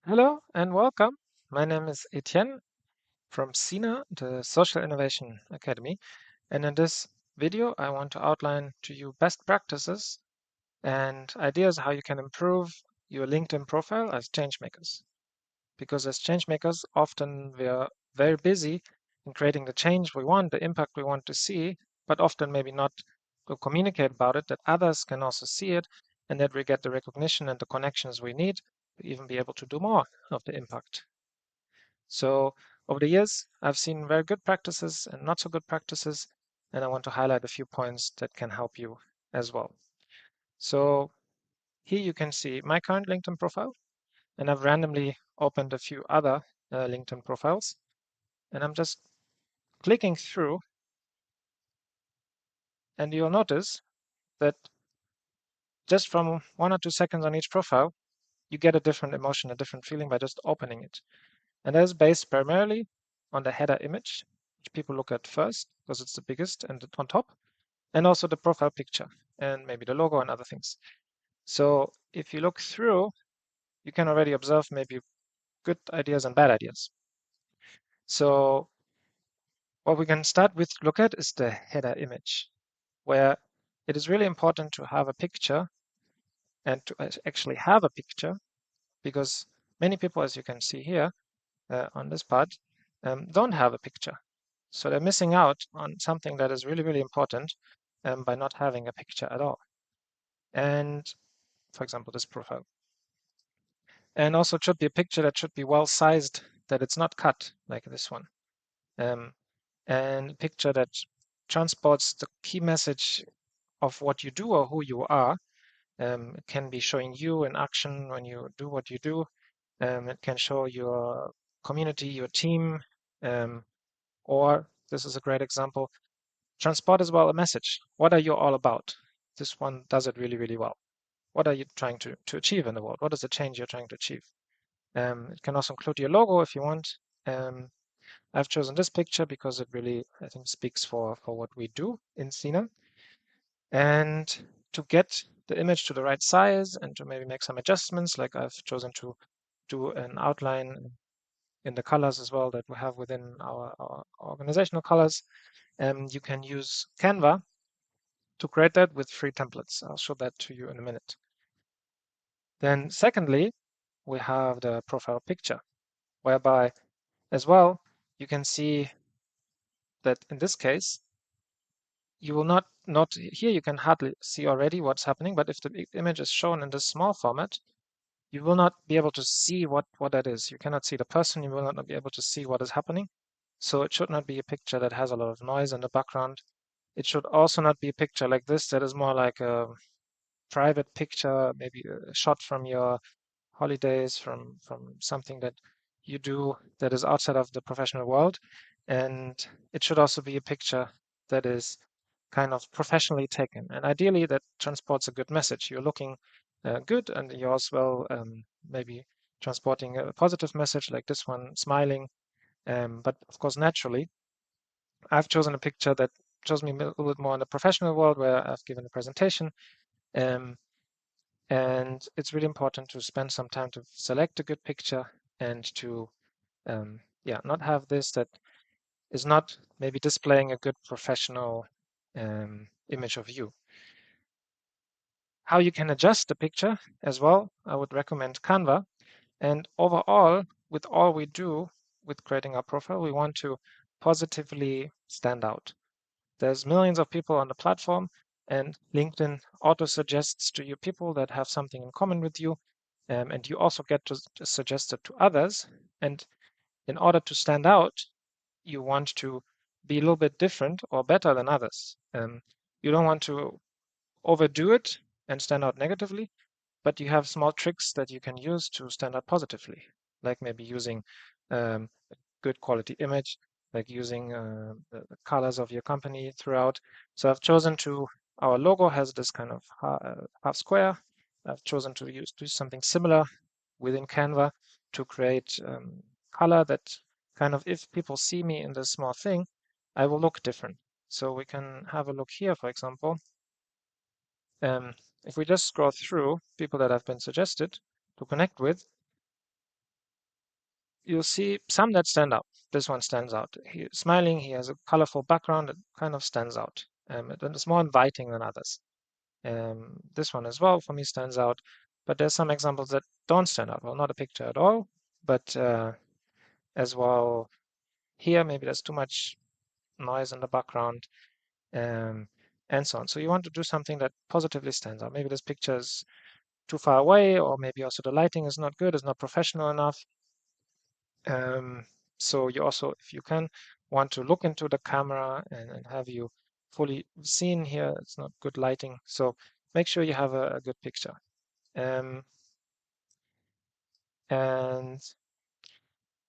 Hello and welcome. My name is Etienne from SINA, the Social Innovation Academy. And in this video, I want to outline to you best practices and ideas how you can improve your LinkedIn profile as changemakers. Because as changemakers, often we are very busy in creating the change we want, the impact we want to see, but often maybe not to communicate about it, that others can also see it and that we get the recognition and the connections we need to even be able to do more of the impact. So over the years, I've seen very good practices and not so good practices, and I want to highlight a few points that can help you as well. So here you can see my current LinkedIn profile, and I've randomly opened a few other LinkedIn profiles, and I'm just clicking through, and you'll notice that just from 1 or 2 seconds on each profile, you get a different emotion, a different feeling by just opening it. And that is based primarily on the header image, which people look at first because it's the biggest and on top, and also the profile picture and maybe the logo and other things. So if you look through, you can already observe maybe good ideas and bad ideas. So what we can start with look at is the header image, where it is really important to have a picture and to actually have a picture, because many people, as you can see here on this part, don't have a picture. So they're missing out on something that is really, really important by not having a picture at all. And for example, this profile. And also it should be a picture that should be well sized, that it's not cut like this one. And a picture that transports the key message of what you do or who you are. It can be showing you in action when you do what you do. It can show your community, your team, or this is a great example, transport as well a message. What are you all about? This one does it really, really well. What are you trying to achieve in the world? What is the change you're trying to achieve? It can also include your logo if you want. I've chosen this picture because it really, I think, speaks for what we do in SINA. And to get the image to the right size and to maybe make some adjustments, like I've chosen to do an outline in the colors as well that we have within our organizational colors, you can use Canva to create that with free templates. I'll show that to you in a minute. Then secondly, we have the profile picture, whereby as well, you can see that in this case, you will not here you can hardly see already what's happening, but if the image is shown in this small format, you will not be able to see what that is. You cannot see the person, you will not be able to see what is happening. So it should not be a picture that has a lot of noise in the background. It should also not be a picture like this that is more like a private picture, maybe a shot from your holidays, from something that you do that is outside of the professional world. And it should also be a picture that is kind of professionally taken. And ideally, that transports a good message. You're looking good, and you're as well maybe transporting a positive message like this one, smiling. But of course, naturally, I've chosen a picture that shows me a little bit more in the professional world where I've given a presentation. Um, and it's really important to spend some time to select a good picture and to, yeah, not have this that is not maybe displaying a good professional image of you. How you can adjust the picture as well, I would recommend Canva. And overall, with all we do with creating our profile, we want to positively stand out. There's millions of people on the platform, and LinkedIn auto suggests to you people that have something in common with you, and you also get to suggest it to others. And in order to stand out, you want to be a little bit different or better than others. You don't want to overdo it and stand out negatively, but you have small tricks that you can use to stand out positively, like maybe using a good quality image, like using the colors of your company throughout. So I've chosen to, our logo has this kind of half square. I've chosen to do something similar within Canva to create color that kind of, if people see me in this small thing, I will look different. So we can have a look here, for example. If we just scroll through people that have been suggested to connect with, you'll see some that stand out. This one stands out. He's smiling, he has a colorful background that kind of stands out. And it's more inviting than others. This one as well for me stands out, but there's some examples that don't stand out. Well, not a picture at all, but as well here, maybe there's too much noise in the background, and so on. So you want to do something that positively stands out. Maybe this picture is too far away, or maybe also the lighting is not good, it's not professional enough. So you also, if you can, want to look into the camera and have you fully seen here. It's not good lighting, so make sure you have a good picture. And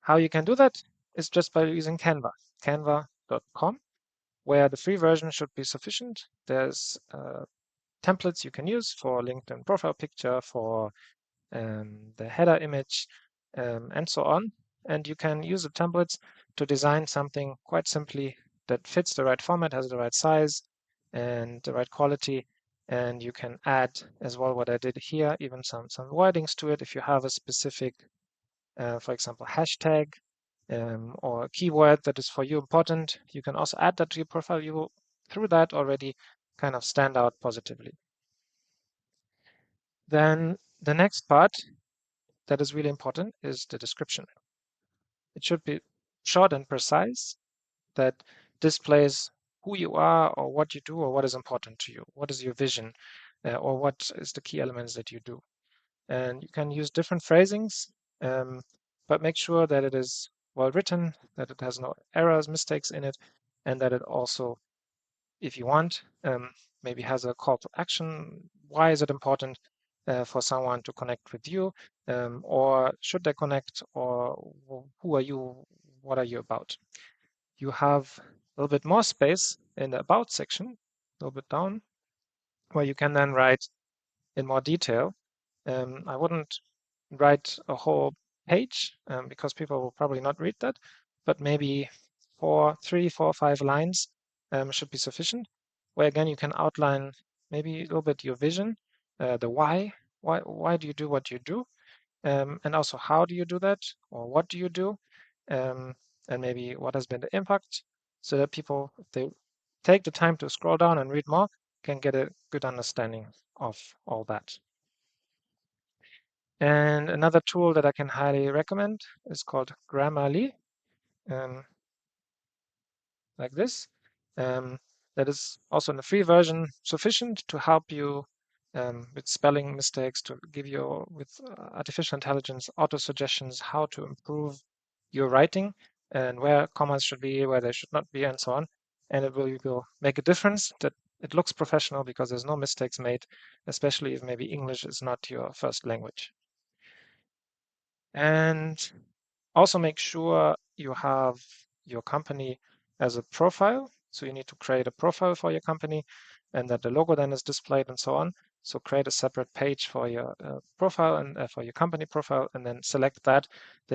how you can do that is just by using Canva, canva.com, where the free version should be sufficient. There's templates you can use for LinkedIn profile picture, for the header image, and so on. And you can use the templates to design something quite simply that fits the right format, has the right size and the right quality. And you can add as well what I did here, even some wordings to it. If you have a specific, for example, hashtag or a keyword that is for you important, you can also add that to your profile. You will, through that, already kind of stand out positively. Then the next part that is really important is the description. It should be short and precise, that displays who you are or what you do or what is important to you. What is your vision or what is the key elements that you do? And you can use different phrasings, but make sure that it is well written, that it has no errors, mistakes in it, and that it also, if you want, maybe has a call to action. Why is it important for someone to connect with you? Or should they connect? Or who are you? What are you about? You have a little bit more space in the about section, a little bit down, where you can then write in more detail. I wouldn't write a whole page because people will probably not read that, but maybe 3, 4, 5 lines should be sufficient, where again you can outline maybe a little bit your vision, the why do you do what you do, and also how do you do that, or what do you do, and maybe what has been the impact, so that people, if they take the time to scroll down and read more, can get a good understanding of all that. And another tool that I can highly recommend is called Grammarly, like this. That is also in the free version sufficient to help you with spelling mistakes, to give you with artificial intelligence auto suggestions how to improve your writing and where commas should be, where they should not be, and so on. And it will make a difference that it looks professional because there's no mistakes made, especially if maybe English is not your first language. And also make sure you have your company as a profile. So you need to create a profile for your company and that the logo then is displayed and so on. So create a separate page for your profile and for your company profile, and then select that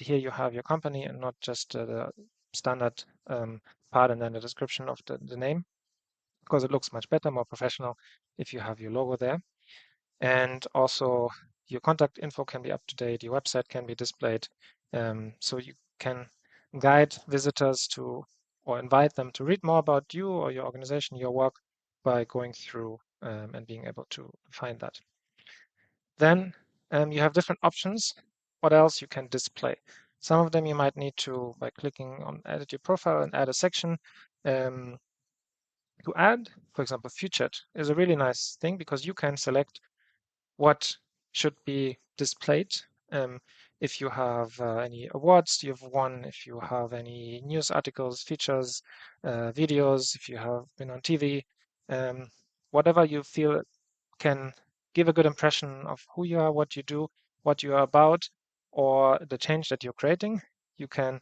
here you have your company and not just the standard part and then the description of the name, because it looks much better, more professional if you have your logo there. And also your contact info can be up to date, your website can be displayed. So you can guide visitors to, or invite them to read more about you or your organization, your work, by going through and being able to find that. Then you have different options. What else you can display? Some of them you might need to, by clicking on edit your profile and add a section, to add. For example, featured is a really nice thing because you can select what should be displayed. If you have any awards you've won, if you have any news articles, features, videos, if you have been on TV, whatever you feel can give a good impression of who you are, what you do, what you are about, or the change that you're creating. You can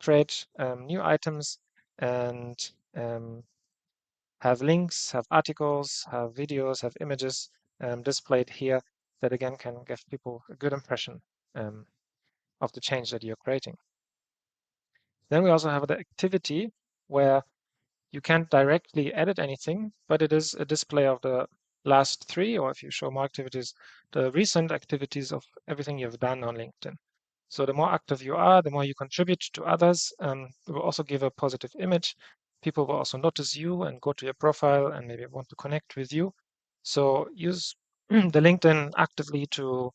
create new items and have links, have articles, have videos, have images displayed here that again can give people a good impression of the change that you're creating. Then we also have the activity where you can't directly edit anything, but it is a display of the last 3, or if you show more activities, the recent activities of everything you've done on LinkedIn. So the more active you are, the more you contribute to others. It will also give a positive image. People will also notice you and go to your profile and maybe want to connect with you. So use the LinkedIn actively to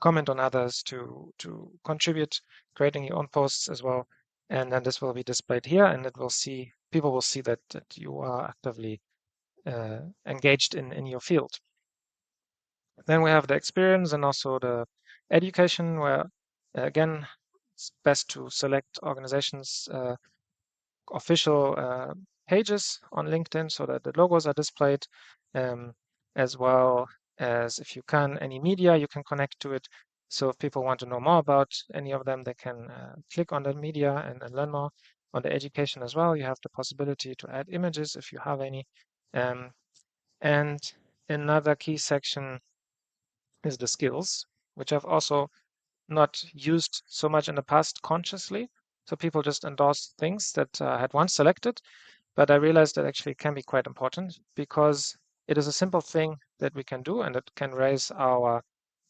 comment on others, to contribute, creating your own posts as well. And then this will be displayed here, and it will see people will see that you are actively engaged in your field. Then we have the experience and also the education, where again it's best to select organizations' official pages on LinkedIn so that the logos are displayed, um, as well as if you can, any media you can connect to it. So if people want to know more about any of them, they can click on the media and learn more. On the education as well, you have the possibility to add images if you have any. And another key section is the skills, which I've also not used so much in the past consciously. So people just endorse things that I had once selected, but I realized that actually can be quite important because it is a simple thing that we can do and it can raise our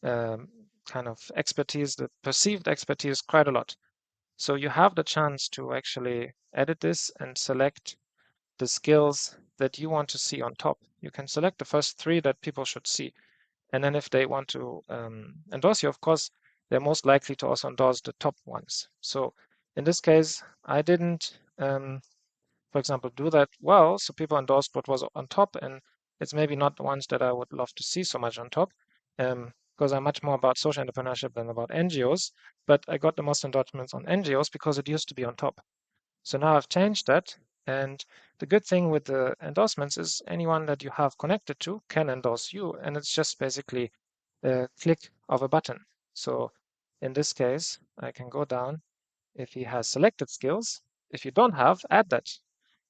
um, kind of expertise, the perceived expertise, quite a lot. So you have the chance to actually edit this and select the skills that you want to see on top. You can select the first three that people should see. And then if they want to endorse you, of course, they're most likely to also endorse the top ones. So in this case, I didn't, for example, do that well. So people endorsed what was on top, and it's maybe not the ones that I would love to see so much on top, because I'm much more about social entrepreneurship than about NGOs. But I got the most endorsements on NGOs because it used to be on top. So now I've changed that. And the good thing with the endorsements is anyone that you have connected to can endorse you. And it's just basically a click of a button. So in this case, I can go down if he has selected skills. If you don't have, add that.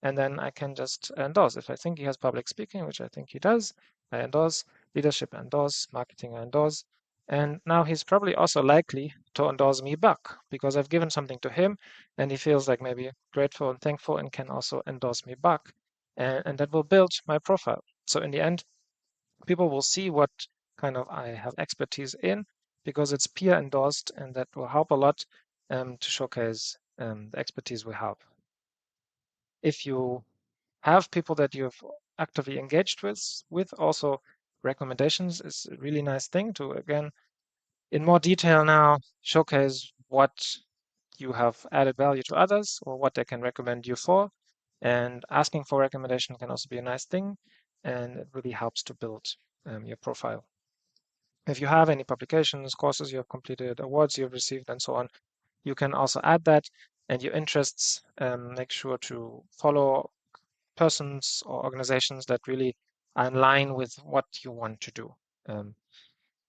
And then I can just endorse. If I think he has public speaking, which I think he does, I endorse. Leadership, I endorse. Marketing, I endorse. And now he's probably also likely to endorse me back because I've given something to him and he feels like maybe grateful and thankful and can also endorse me back. And that will build my profile. So in the end, people will see what kind of I have expertise in because it's peer endorsed and that will help a lot to showcase the expertise we have. If you have people that you've actively engaged with also recommendations is a really nice thing to, again, in more detail now, showcase what you have added value to others or what they can recommend you for. And asking for recommendation can also be a nice thing, and it really helps to build your profile. If you have any publications, courses you have completed, awards you've received, and so on, you can also add that. And your interests, make sure to follow persons or organizations that really are in line with what you want to do. Um,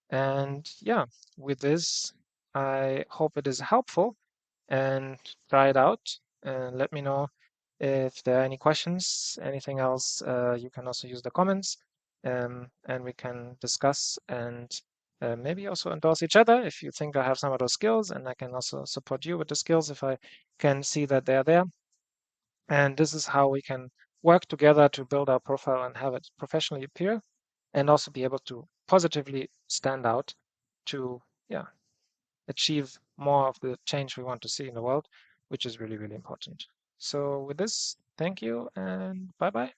and yeah, with this, I hope it is helpful and try it out and let me know if there are any questions, anything else. You can also use the comments and we can discuss and maybe also endorse each other if you think I have some of those skills, and I can also support you with the skills if I can see that they're there. And this is how we can work together to build our profile and have it professionally appear and also be able to positively stand out to, yeah, achieve more of the change we want to see in the world, which is really, really important. So with this, thank you and bye-bye.